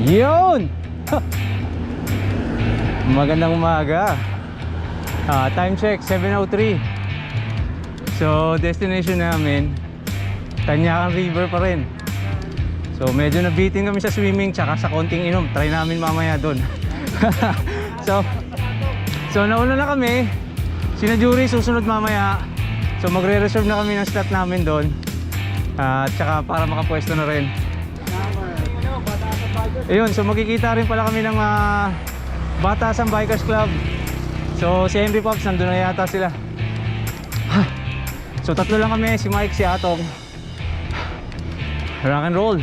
Yun! Magandang umaga. Time check 7:03. So destination namin Tanyakan River pa rin. So medyo nabitin kami sa swimming tsaka sa konting inom. Try namin mamaya doon. So nauna na kami. Sina Jury susunod mamaya. So magre-reserve na kami ng slot namin doon. Tsaka para makapwesto na rin. Ayun, so makikita rin pala kami ng Batasan Bikers Club. So si Henry Pops nandun na yata sila. So tatlo lang kami, si Mike, si Atong. Rock and roll.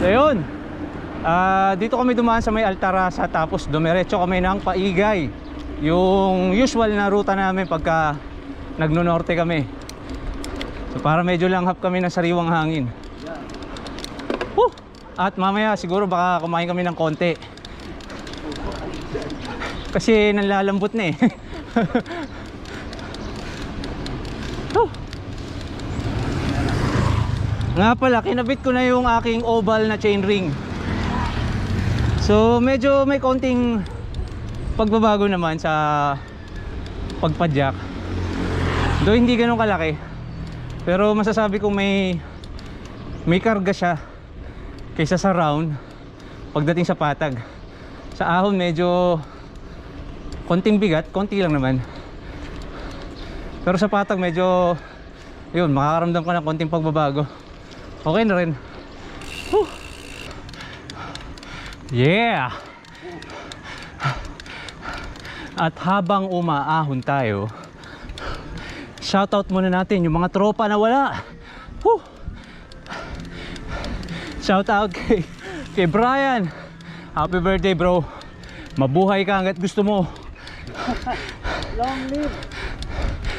Ayun, dito kami dumaan sa may Altarasa tapos dumiretso kami ng Paigay. Yung usual na ruta namin pagka nagno-norte kami. So para medyo langhap kami ng sariwang hangin. At mamaya siguro baka kumain kami ng konti. Kasi nalalambot na eh. Nga pala, kinabit ko na yung aking oval na chainring. So medyo may konting pagbabago naman sa pagpadyak. Though hindi ganun kalaki, pero masasabi kong may karga siya kaysa sa round pagdating sa patag. Sa ahon medyo konting bigat, konti lang naman. Pero sa patag medyo yun, makakaramdam ka ng konting pagbabago. Okay na rin. Yeah! At habang umaahon tayo, shoutout muna natin yung mga tropa na wala. Shoutout kay Brian. Happy birthday bro. Mabuhay ka hanggat gusto mo. Long live.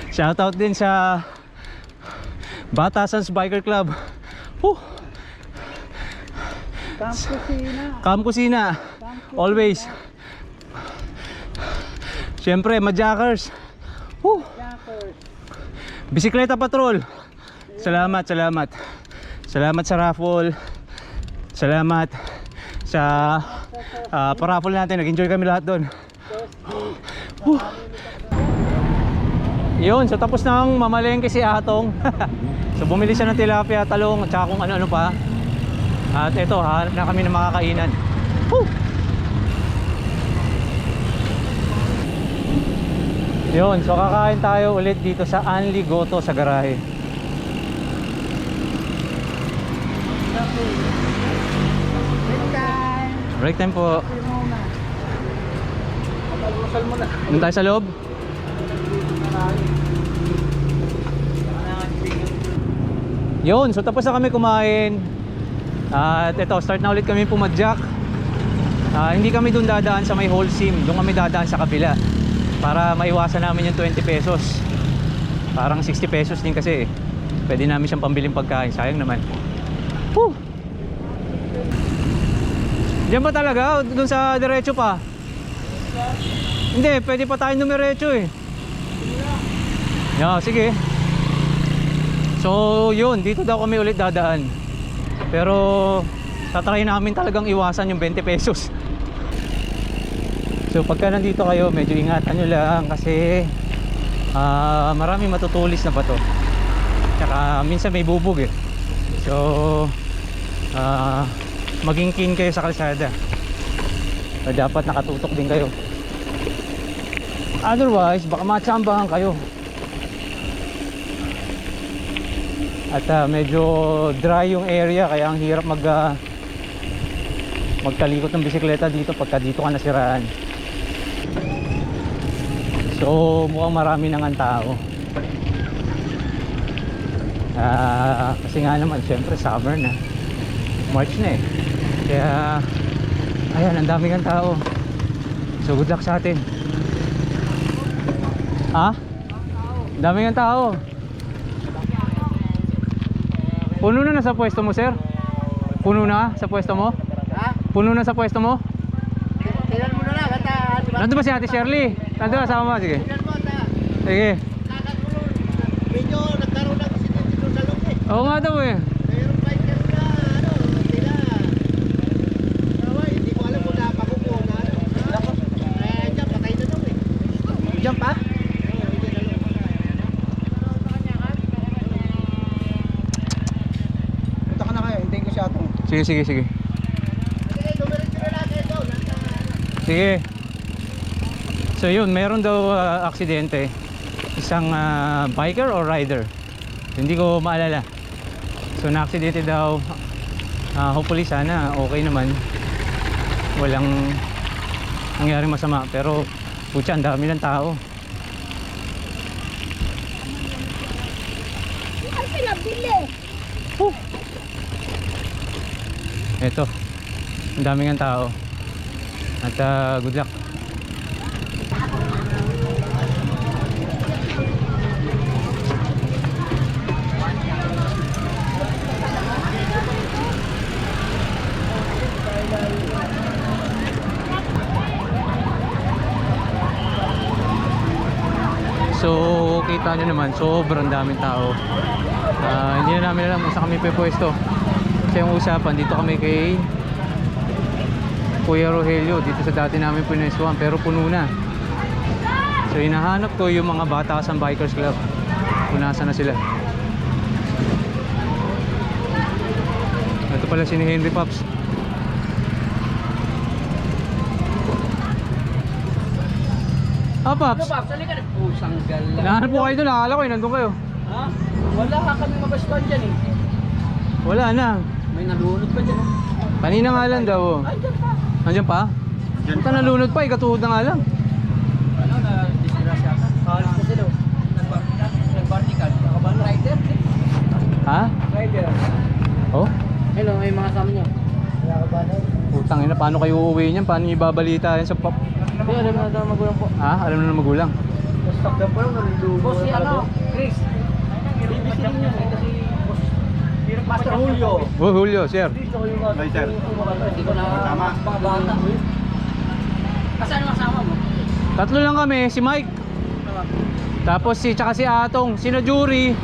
Shoutout din sa Batasan's Biker Club. Camp Kusina. Always. Siyempre, Madjakers. Bisikleta Patrol. Salamat. Salamat sa raffle. Salamat sa paraffle natin. Nag-enjoy kami lahat doon. Yun, so tapos nang mamalengke si Atong. So bumili siya ng tilapia, talong, at saka kung ano-ano pa. At eto, hanap na kami ng makakainan. Yun, so kakain tayo ulit dito sa Anli Goto sa garahe. Break time po. Doon tayo sa loob. Yun, so tapos na kami kumain. At ito, start na ulit kami pumadyak. Hindi kami doon dadaan sa may Holcim. Doon kami dadaan sa kabila para maiwasan namin yung 20 pesos. Parang 60 pesos din kasi pwede namin siyang pambiling pagkain. Sayang naman. Diyan ba talaga? Doon sa diretso pa? Hindi, pwede pa tayong dumiretso eh. Sige. So yun, dito daw kami ulit dadaan. Pero tatry namin talagang iwasan yung 20 pesos. So pagka nandito kayo, medyo ingatan nyo lang kasi maraming matutulis na bato. Tsaka minsan may bubog eh. So maging keen kayo sa kalsada. So, dapat nakatutok din kayo. Otherwise baka matsambahan kayo. At medyo dry yung area kaya ang hirap magtalikot ng bisikleta dito pagka dito ka nasiraan. So mukhang marami nang ang tao. Kasi nga naman, syempre summer na. March na eh. Kaya, ayan, ang daming ang tao. So good luck sa atin. Ha? Daming ang tao. Puno na sa pwesto mo, sir? Puno na sa pwesto mo? Ha? Puno na sa pwesto mo? Tingnan mo na lang. Nandun ba si Ate Shirley? Nandun na, sama mo. Sige. Tingnan mo. Sige. Nakatulong. Medyo nagkaroon ng accident dito sa loob eh. Oo nga daw eh. Mayroong biker na sila. Hindi ko alam kung napakupo na dyan, patay na daw eh. Dyan pa? Punta ka na kayo, hintayin ko siya itong. Sige. Sige, dumiretso na natin ito. Sige. So yun, meron daw aksidente. Isang biker or rider. Hindi ko maalala. So na-aksidente daw. Hopefully sana okay naman. Walang nangyaring masama. Pero putya, ang dami ng tao. Ay, pinabili. Eto, ang daming ang tao. At good luck. So kita nyo naman, sobrang daming tao. Hindi na namin alam kung saan kami pwesto. Kasi yung usapan, dito kami kay Kuya Rogelio, dito sa dati namin pinwestuhan, pero puno na. So hinahanap ko yung mga Batasan Bikers Club. Kung nasaan na sila. Ito pala si Henry Pops. Pops? Pops, halika na. Pusang gala. Nahanap po kayo doon, nakakala ko nandun kayo. Ha? Wala ka kami mabasban dyan eh. Wala na. May nalunod pa dyan. Kanina nga lang daw. Ay, dyan pa. Nandiyan pa? Punta nalunod pa, ikatuhod na nga lang. Ano na disgrasya ka? Halos na sila. Nag-vertical. Nakaban rider. Ha? Rider. Oh? Hello, may mga kasama niyo. Nakaban. Putang ina, paano kayo uuwi niyan? Paano niyo ibabalita yan sa pop? Hindi, alam na daw magulang po. Ha? Alam na ng magulang. Stop down po lang, nalulubo. Boss, si ano? Chris. BBC rin yun eh, kasi Master Julio. Oh, Julio, sir. Ay, sir. Hindi ko na mga bata. Kasi ano kasama mo? Tatlo lang kami, si Mike. Tapos tsaka si Atong, sino Jury.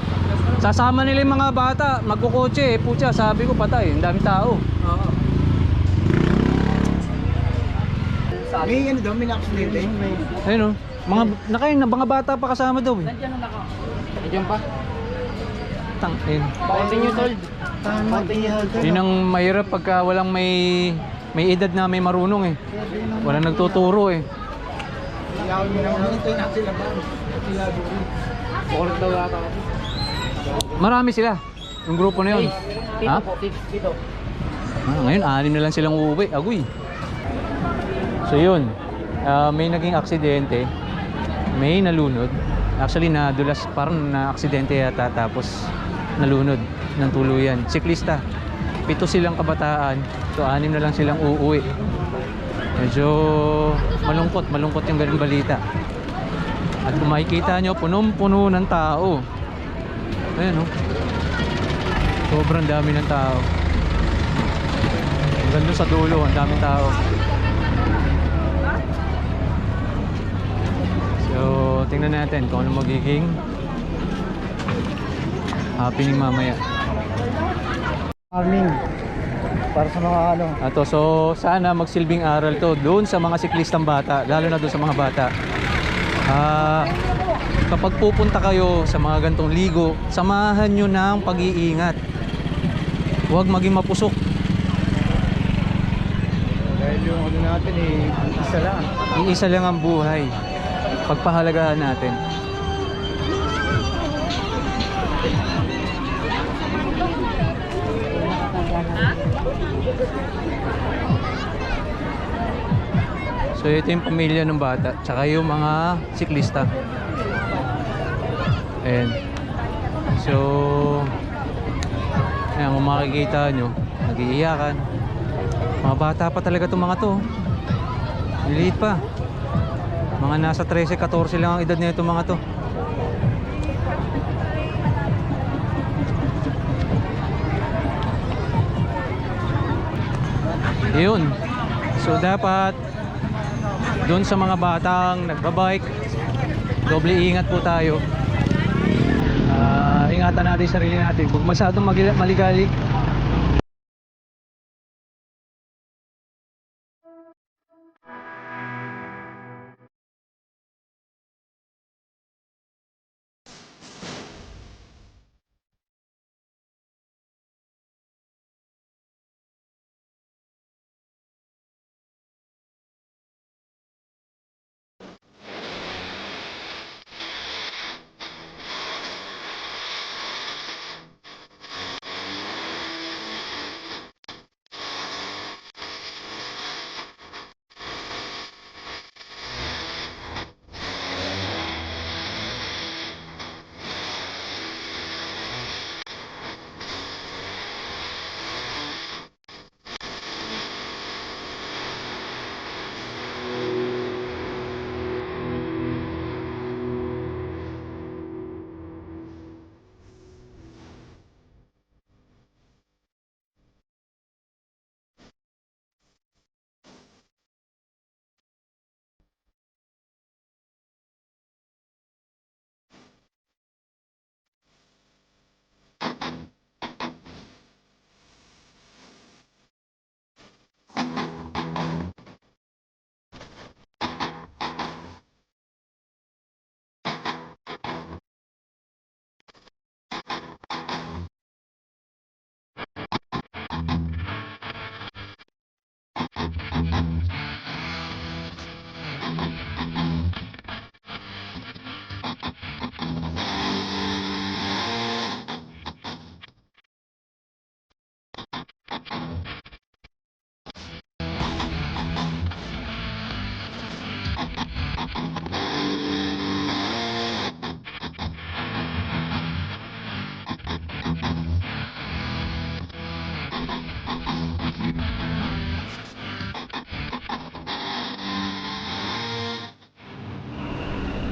Sasama nila yung mga bata, magkukotse. Putya, sabi ko patay, ang dami tao. Oo. May ano daw, may na-accident eh. Ayun oh. Mga bata pa kasama daw eh. Nandiyan ang naka. Nandiyan pa. Tangin. Continue sold. Yun ang mahirap pagka walang may edad na may marunong eh. Walang nagtuturo eh. Ulit daw yata ako. Marami sila. Yung grupo na yun. Ha? Dito. Ngayon, 6 na lang silang uuwi. Agoy. So yun. May naging aksidente. May nalunod. Actually, nadulas parang na aksidente yata. Tapos nalunod ng tuluyan. Siklista. 7 silang kabataan. So 6 na lang silang uuwi. Medyo malungkot yung ganung balita. At kung makikita nyo, punong-puno ng tao. Ayan o. Sobrang dami ng tao. Hanggang doon sa dulo, ang daming tao. So, tingnan natin kung ano magiging happening mamaya. Arming. Para sa mga ano. So sana magsilbing aral to doon sa mga siklistang bata, lalo na doon sa mga bata. Kapag pupunta kayo sa mga gantong ligo, samahan nyo ng pag-iingat. Huwag maging mapusok. Dahil yung ano natin eh, isa lang. Iisa lang ang buhay. Pagpahalagahan natin. So ito yung pamilya ng bata, tsaka yung mga siklista. Ayan. So Kung makikita nyo, nag-iiyakan. Mga bata pa talaga itong mga to. Liliit pa. Mga nasa 13-14 lang ang edad na itong mga to. Yun. So dapat doon sa mga batang nagbabike, doble ingat po tayo. Ingatan natin yung sarili natin. Huwag masyadong maligalig.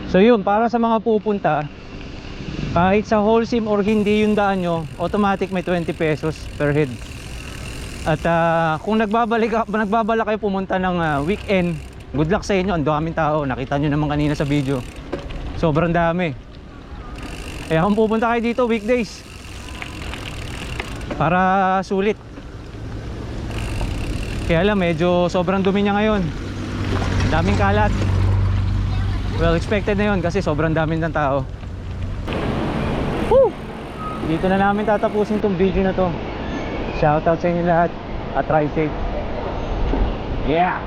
So yun, para sa mga pupunta, kahit sa Holcim or hindi yung daan nyo, automatic may 20 pesos per head. At kung nagbabala kayo pumunta ng weekend, good luck sa inyo. Ang daming tao, nakita nyo naman kanina sa video. Sobrang dami. Kaya kung pupunta kayo dito weekdays, para sulit. Kaya lang medyo sobrang dumi niya ngayon. Daming kalat. Well, expected na yun kasi sobrang daming ng tao. Woo! Dito na namin tatapusin tong video na to. Shoutout sa inyo lahat at ride safe. Yeah!